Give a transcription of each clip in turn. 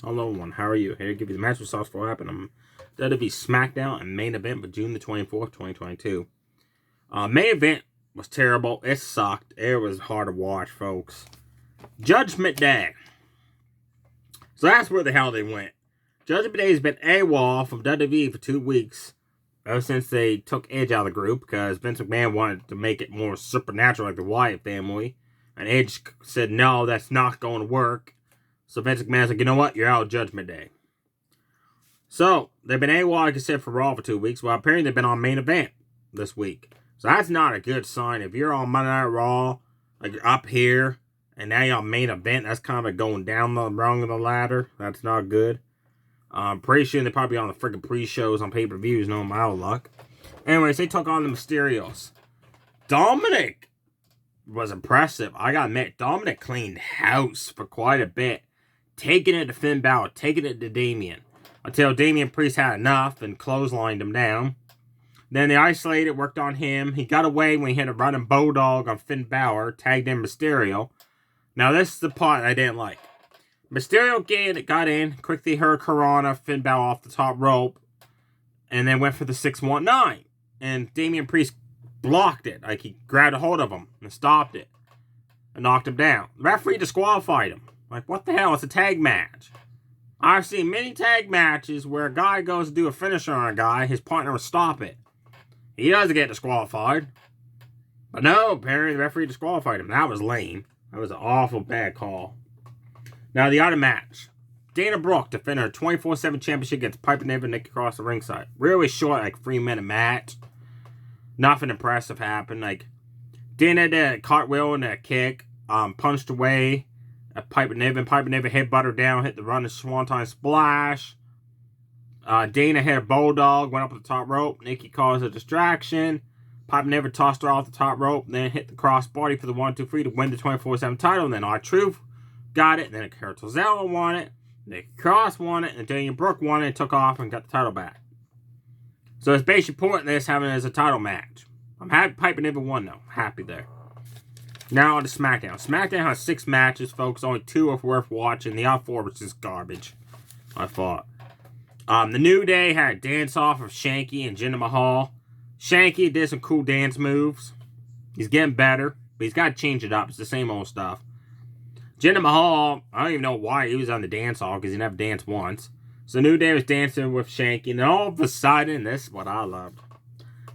Hello, everyone. How are you? Here to give you the match results for what happened on WWE SmackDown and main event for June the 24th, 2022. Main event was terrible. It sucked. It was hard to watch, folks. Judgment Day. So that's where the hell they went. Judgment Day has been AWOL from WWE for 2 weeks. Ever since they took Edge out of the group because Vince McMahon wanted to make it more supernatural like the Wyatt family. And Edge said, no, that's not going to work. So Vince McMahon's like, you know what? You're out of Judgment Day. So, they've been AWOL, like I said, for Raw for 2 weeks. Well, apparently they've been on main event this week. So that's not a good sign. If you're on Monday Night Raw, like you're up here, and now you're on main event, that's kind of going down the rung of the ladder. That's not good. Pretty sure they're probably on the freaking pre-shows on pay-per-views, no matter luck. Anyways, they took on the Mysterios. Dominic was impressive. I gotta admit, Dominic cleaned house for quite a bit. Taking it to Finn Balor, taking it to Damian. Until Damian Priest had enough and clotheslined him down. Then they isolated, worked on him. He got away when he hit a running bulldog on Finn Balor, tagged in Mysterio. Now this is the part I didn't like. Mysterio got in, quickly hurricanrana Finn Balor off the top rope, and then went for the 619. And Damian Priest blocked it. Like he grabbed a hold of him and stopped it. And knocked him down. The referee disqualified him. Like, what the hell? It's a tag match. I've seen many tag matches where a guy goes to do a finisher on a guy, his partner will stop it. He doesn't get disqualified. But no, apparently the referee disqualified him. That was lame. That was an awful bad call. Now, the other match. Dana Brooke defended her 24/7 championship against Piper Niven and Nikki Cross the ringside. Really short, like 3-minute match. Nothing impressive happened. Like, Dana did a cartwheel and a kick. Punched away. Piper Niven headbutt her down, hit the running swanton splash. Dana hit a bulldog, went up the top rope. Nikki caused a distraction. Piper Niven tossed her off the top rope, then hit the crossbody for the 1-2-3 to win the 24/7 title. And then R-Truth got it. Then Carol Tozawa won it. Nikki Cross won it. And Dana Brooke won it and took off and got the title back. So it's basically important this having it as a title match. I'm happy Piper Niven won though. Happy there. Now on to SmackDown. SmackDown has 6 matches, folks. Only 2 are worth watching. The other 4 was just garbage, I thought. The New Day had a dance-off of Shanky and Jinder Mahal. Shanky did some cool dance moves. He's getting better, but he's got to change it up. It's the same old stuff. Jinder Mahal, I don't even know why he was on the dance-off because he never danced once. So New Day was dancing with Shanky, and then all of a sudden, this is what I loved.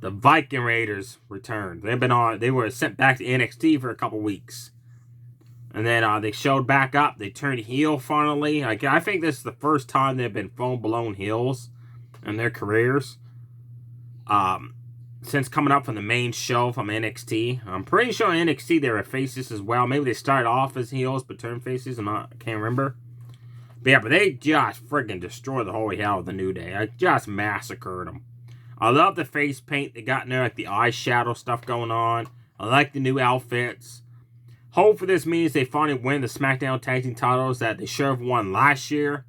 The Viking Raiders returned. They were sent back to NXT for a couple weeks. And then they showed back up. They turned heel finally. Like, I think this is the first time they've been full-blown heels in their careers. Since coming up from the main show from NXT. I'm pretty sure NXT they were faces as well. Maybe they started off as heels but turned faces. I can't remember. But they just freaking destroyed the holy hell of the New Day. I just massacred them. I love the face paint they got in there, like the eyeshadow stuff going on. I like the new outfits. Hopefully this means they finally win the SmackDown Tag Team titles that they should have won last year.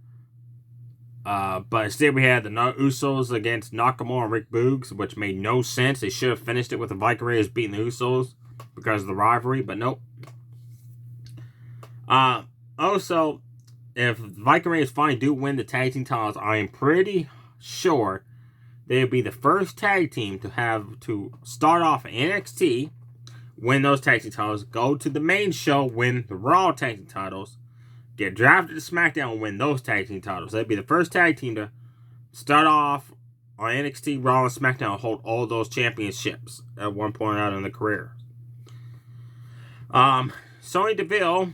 But instead we had the Usos against Nakamura and Rick Boogs, which made no sense. They should have finished it with the Viking Raiders beating the Usos because of the rivalry, but nope. Also, if the Viking Raiders finally do win the Tag Team titles, I am pretty sure they would be the first tag team to have to start off in NXT, win those tag team titles, go to the main show, win the Raw tag team titles, get drafted to SmackDown, and win those tag team titles. They'd be the first tag team to start off on NXT, Raw, and SmackDown and hold all those championships at one point out in their career. Sonya Deville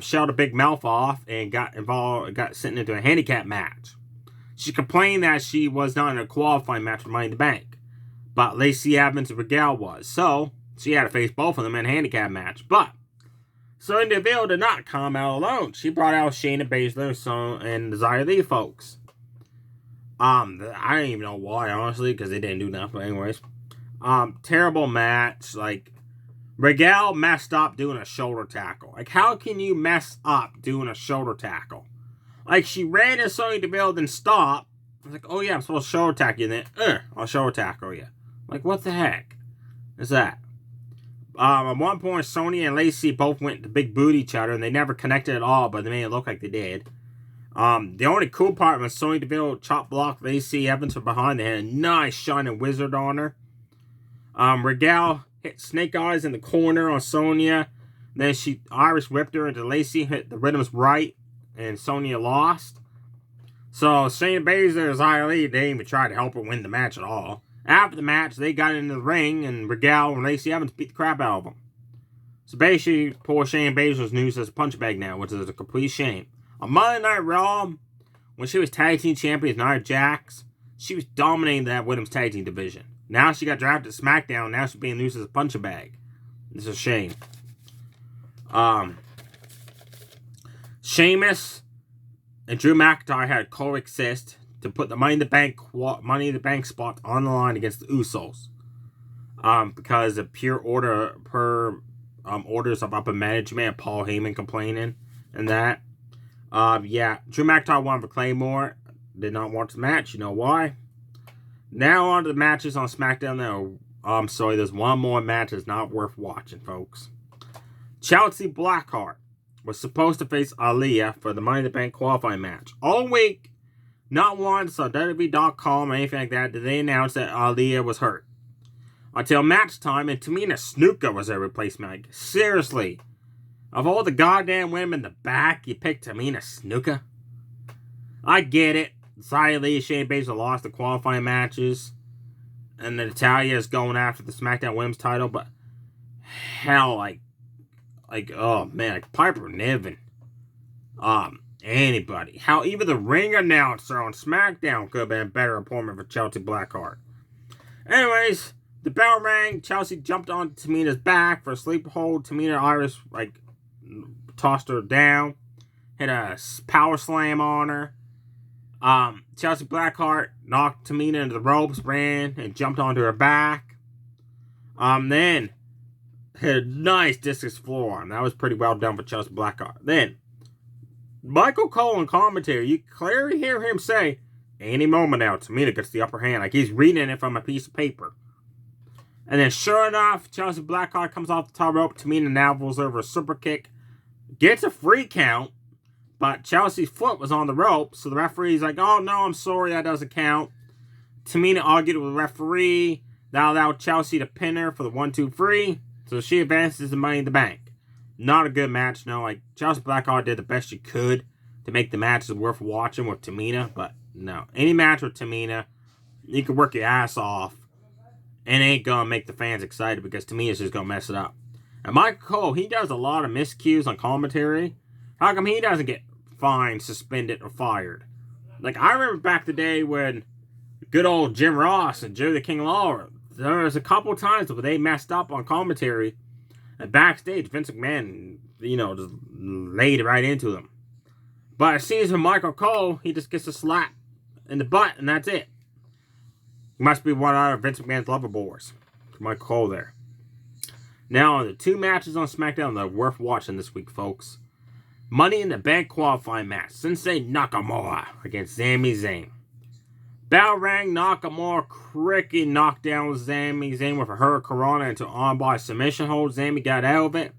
shelled a big mouth off and got sent into a handicap match. She complained that she was not in a qualifying match for Money in the Bank. But Lacey Evans and Regal was. So, she had to face both of them in a handicap match. But, Sonya Deville did not come out alone. She brought out Shayna Baszler and Desire Lee folks. I don't even know why, honestly, because they didn't do nothing. But anyways. Terrible match. Like, Regal messed up doing a shoulder tackle. Like, how can you mess up doing a shoulder tackle? Like, she ran at Sonya Deville, then stopped. I was like, oh yeah, I'm supposed to shoulder tackle you. And then, I'll shoulder tackle you. Like, what the heck is that? At one point, Sonya and Lacey both went to big boot each other, and they never connected at all, but they made it look like they did. The only cool part was Sonya Deville chop block Lacey Evans from behind. They had a nice shining wizard on her. Regal hit Snake Eyes in the corner on Sonya. Then she Irish whipped her into Lacey, hit the rhythms right, and Sonya lost. So Shayna Baszler and Xia Li, they didn't even try to help her win the match at all. After the match, they got into the ring, and Regal and Lacey Evans beat the crap out of them. So basically, poor Shayna Baszler's news as a punch bag now, which is a complete shame. On Monday Night Raw, when she was tag team champion with Nia Jax, she was dominating that women's tag team division. Now she got drafted to SmackDown. Now she's being used as a punch bag. It's a shame. Sheamus and Drew McIntyre had coexist to put the Money in the Bank spot on the line against the Usos. Because of pure orders of upper management, Paul Heyman complaining and that. Drew McIntyre won for Claymore. Did not watch the match. You know why? Now on to the matches on SmackDown. There's one more match that's not worth watching, folks. Chelsea Blackheart was supposed to face Aaliyah for the Money in the Bank qualifying match. All week, not once on WWE.com or anything like that did they announce that Aaliyah was hurt. Until match time, and Tamina Snuka was their replacement. Like, seriously. Of all the goddamn women in the back, you picked Tamina Snuka? I get it. Xia Li and Shayna Baszler lost the qualifying matches. And then Natalya is going after the SmackDown Women's title. But, hell, oh man, Piper Niven. Anybody. How even the ring announcer on SmackDown could have been a better appointment for Chelsea Blackheart. Anyways, the bell rang. Chelsea jumped on Tamina's back for a sleep hold. Tamina Irish, tossed her down. Hit a power slam on her. Chelsea Blackheart knocked Tamina into the ropes, ran, and jumped onto her back. Then hit a nice discus forearm. That was pretty well done for Chelsea Blackheart. Then, Michael Cole in commentary, you clearly hear him say, any moment now, Tamina gets the upper hand. Like he's reading it from a piece of paper. And then, sure enough, Chelsea Blackheart comes off the top rope. Tamina navels over a super kick. Gets a free count. But Chelsea's foot was on the rope. So the referee's like, oh, no, I'm sorry, that doesn't count. Tamina argued with the referee. That allowed Chelsea to pin her for the 1-2-3. So she advances the Money in the Bank. Not a good match, no. Chelsea Blackheart did the best she could to make the matches worth watching with Tamina. But, no. Any match with Tamina, you can work your ass off. And it ain't going to make the fans excited because Tamina's just going to mess it up. And Michael Cole, he does a lot of miscues on commentary. How come he doesn't get fined, suspended, or fired? I remember back the day when good old Jim Ross and Jerry the King Lawler, there was a couple times where they messed up on commentary. And backstage, Vince McMahon, just laid right into them. But it seems with Michael Cole, he just gets a slap in the butt, and that's it. He must be one of Vince McMahon's lover boys. Michael Cole there. Now, the two matches on SmackDown that are worth watching this week, folks. Money in the Bank qualifying match. Sensei Nakamura against Sami Zayn. Bell rang. Nakamura cricket knocked down Sami Zayn with a hurricanrana into armbar submission hold. Sami got out of it.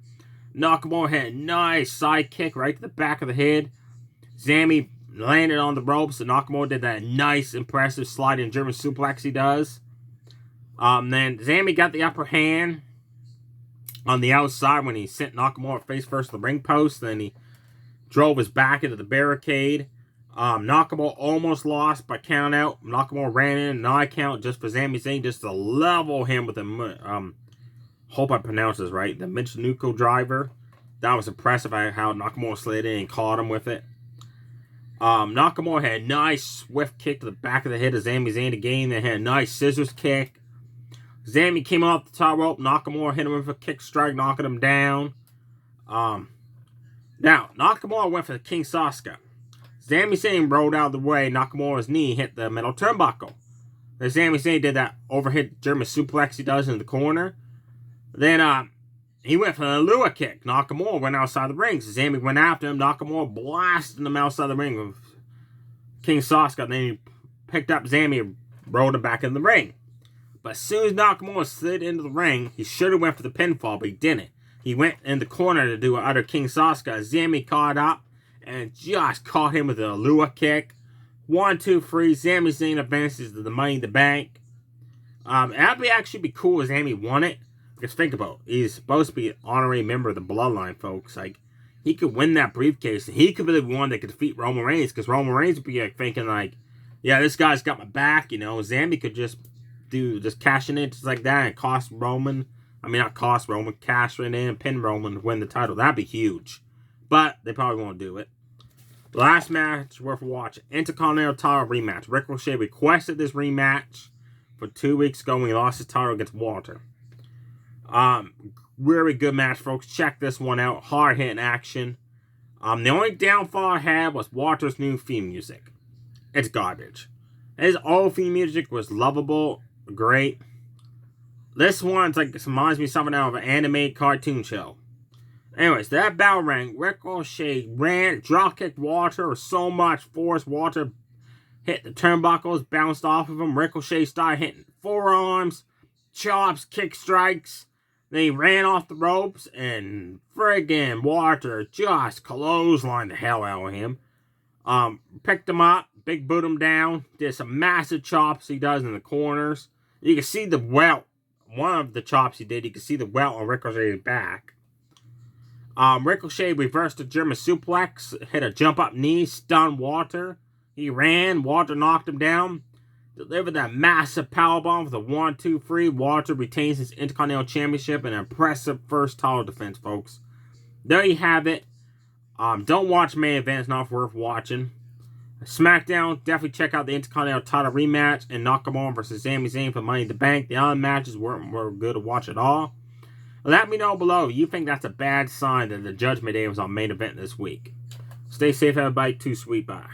Nakamura had a nice side kick right to the back of the head. Sami landed on the ropes, and Nakamura did that nice, impressive sliding German suplex he does. Then Sami got the upper hand on the outside when he sent Nakamura face first to the ring post. Then he drove his back into the barricade. Nakamura almost lost by count out. Nakamura ran in an eye count just for Sami Zayn just to level him with a, hope I pronounce this right, the Michinoku driver. That was impressive how Nakamura slid in and caught him with it. Nakamura had a nice swift kick to the back of the head of Sami Zayn again. Then had a nice scissors kick. Sami came off the top rope. Nakamura hit him with a kick strike, knocking him down. Now, Nakamura went for the King Sasuke. Sami Zayn rolled out of the way. Nakamura's knee hit the metal turnbuckle. Then Sami Zayn did that overhead German suplex he does in the corner. Then, he went for the Lua kick. Nakamura went outside the ring. So Sami went after him. Nakamura blasted him outside the ring with King Sasuke. Then he picked up Sami and rolled him back in the ring. But as soon as Nakamura slid into the ring, he should have went for the pinfall, but he didn't. He went in the corner to do another King Sasuke. Sami caught up and just caught him with a lure kick. 1, 2, 3. Sami Zayn advances to the Money in the Bank. That'd actually be cool if Sami won it. Because think about it. He's supposed to be an honorary member of the Bloodline, folks. Like, he could win that briefcase. And he could be the one that could defeat Roman Reigns. Because Roman Reigns would be like, thinking like, yeah, this guy's got my back, you know. Sami could just cash in just like that and cost Roman. I mean, not cost Roman, cash it in and pin Roman to win the title. That'd be huge. But they probably won't do it. The last match worth watching. Intercontinental title rematch. Ricochet requested this rematch for 2 weeks ago when he lost his title against Walter. Really good match, folks. Check this one out. Hard-hitting action. The only downfall I had was Walter's new theme music. It's garbage. His old theme music was lovable, great. This one's like, it reminds me of something out of an animated cartoon show. Anyways, that bell rang. Ricochet ran, dropkicked Walter with so much force. Walter hit the turnbuckles, bounced off of him. Ricochet started hitting forearms, chops, kick strikes. Then he ran off the ropes, and friggin' Walter just clotheslined the hell out of him. Picked him up, big boot him down, did some massive chops he does in the corners. You can see the welt. One of the chops he did, you can see the welt on Ricochet's back. Ricochet reversed the German suplex, hit a jump up knee, stunned Walter. He ran, Walter knocked him down, delivered that massive powerbomb with a 1, 2, 3. Walter retains his Intercontinental Championship, an impressive first title defense, folks. There you have it. Don't watch main event, it's not worth watching. SmackDown, definitely check out the Intercontinental title rematch and Nakamura versus Sami Zayn for Money in the Bank. The other matches weren't good to watch at all. Let me know below. You think that's a bad sign that the Judgment Day was on main event this week? Stay safe, everybody. Too sweet. Bye.